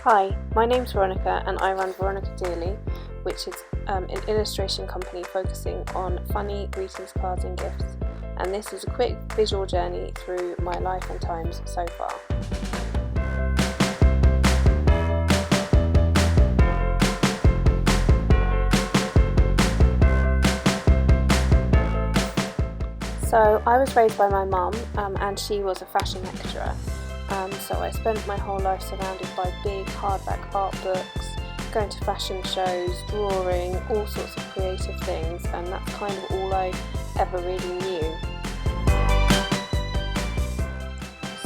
Hi, my name's Veronica and I run Veronica Dearly, which is an illustration company focusing on funny greetings cards and gifts. And this is a quick visual journey through my life and times so far. So I was raised by my mum and she was a fashion lecturer. So I spent my whole life surrounded by big hardback art books, going to fashion shows, drawing, all sorts of creative things, and that's kind of all I ever really knew.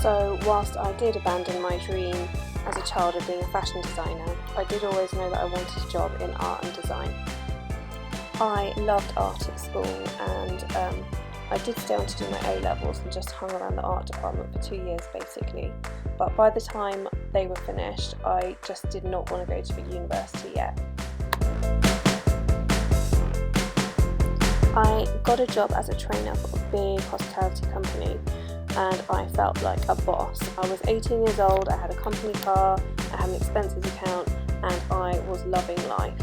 So whilst I did abandon my dream as a child of being a fashion designer, I did always know that I wanted a job in art and design. I loved art at school and I did stay on to do my A-levels and just hung around the art department for 2 years basically, but by the time they were finished I just did not want to go to the university yet. I got a job as a trainer for a big hospitality company and I felt like a boss. I was 18 years old, I had a company car, I had an expenses account and I was loving life.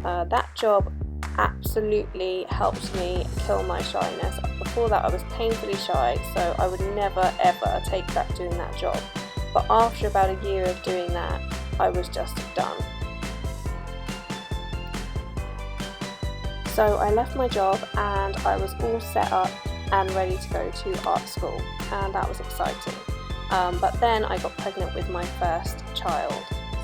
That job absolutely helped me kill my shyness. Before that I was painfully shy, so I would never ever take back doing that job. But after about a year of doing that, I was just done. So I left my job and I was all set up and ready to go to art school, and that was exciting. But then I got pregnant with my first child,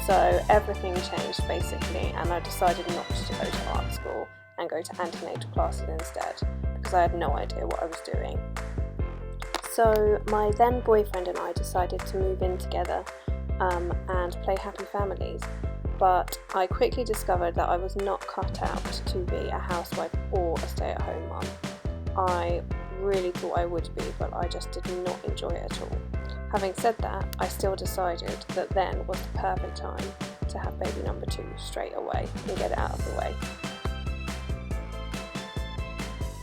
so everything changed basically, and I decided not to go to art school and go to antenatal classes instead, because I had no idea what I was doing. So my then boyfriend and I decided to move in together and play happy families, but I quickly discovered that I was not cut out to be a housewife or a stay-at-home mum. I really thought I would be, but I just did not enjoy it at all. Having said that, I still decided that then was the perfect time to have baby number 2 straight away and get it out of the way.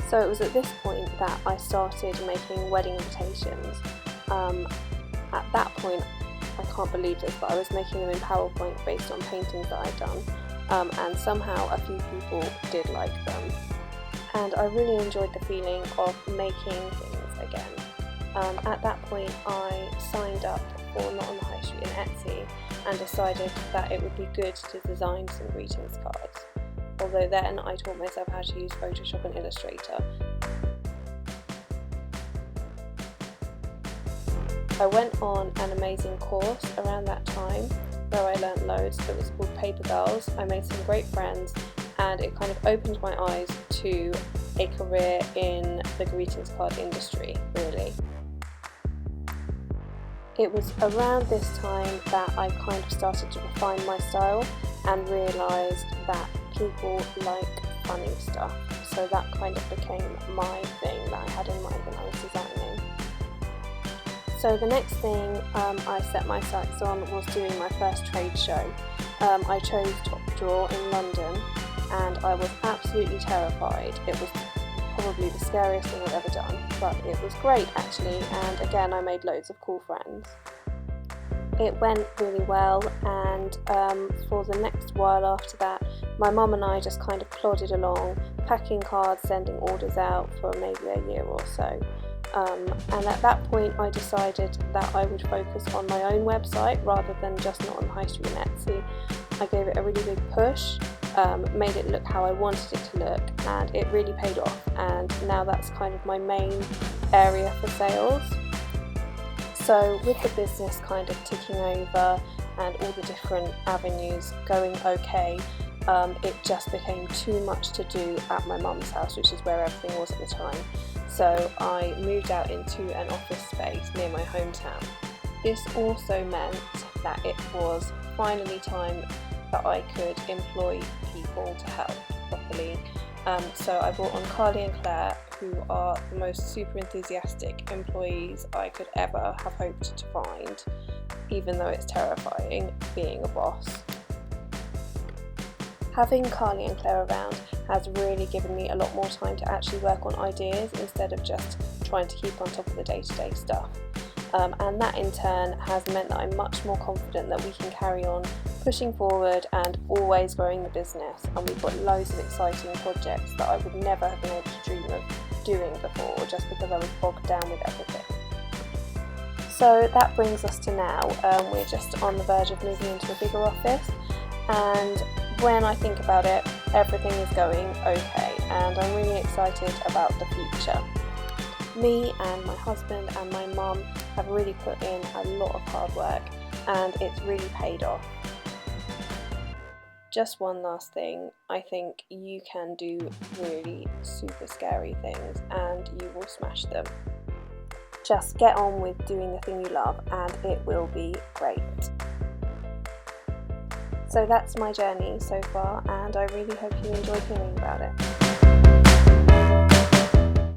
So it was at this point that I started making wedding invitations. At that point, I can't believe this, but I was making them in PowerPoint based on paintings that I'd done, and somehow a few people did like them. And I really enjoyed the feeling of making things again. At that point I signed up for Not on the High Street and Etsy and decided that it would be good to design some greetings cards. Although then I taught myself how to use Photoshop and Illustrator. I went on an amazing course around that time where I learnt loads. It was called Paper Girls. I made some great friends and it kind of opened my eyes to a career in the greetings card industry, really. It was around this time that I kind of started to refine my style and realised that people like funny stuff, so that kind of became my thing that I had in mind when I was designing. So the next thing I set my sights on was doing my first trade show. I chose Top Draw in London and I was absolutely terrified. It was probably the scariest thing I've ever done, but it was great actually, and again I made loads of cool friends. It went really well, and for the next while after that my mum and I just kind of plodded along, packing cards, sending orders out for maybe a year or so. And at that point I decided that I would focus on my own website rather than just Not on the High Street and Etsy. I gave it a really big push, made it look how I wanted it to look, and it really paid off, and now that's kind of my main area for sales. So with the business kind of ticking over and all the different avenues going okay, it just became too much to do at my mum's house, which is where everything was at the time. So I moved out into an office space near my hometown. This also meant that it was finally time that I could employ people to help properly. So I brought on Carly and Claire, who are the most super enthusiastic employees I could ever have hoped to find, even though it's terrifying being a boss. Having Carly and Claire around has really given me a lot more time to actually work on ideas instead of just trying to keep on top of the day-to-day stuff. and that in turn has meant that I'm much more confident that we can carry on pushing forward and always growing the business, and we've got loads of exciting projects that I would never have been able to dream of doing before, just because I was bogged down with everything. So that brings us to now. We're just on the verge of moving into a bigger office, and when I think about it, everything is going okay, and I'm really excited about the future. Me and my husband and my mum have really put in a lot of hard work, and it's really paid off. Just one last thing, I think you can do really super scary things and you will smash them. Just get on with doing the thing you love and it will be great. So that's my journey so far, and I really hope you enjoyed hearing about it.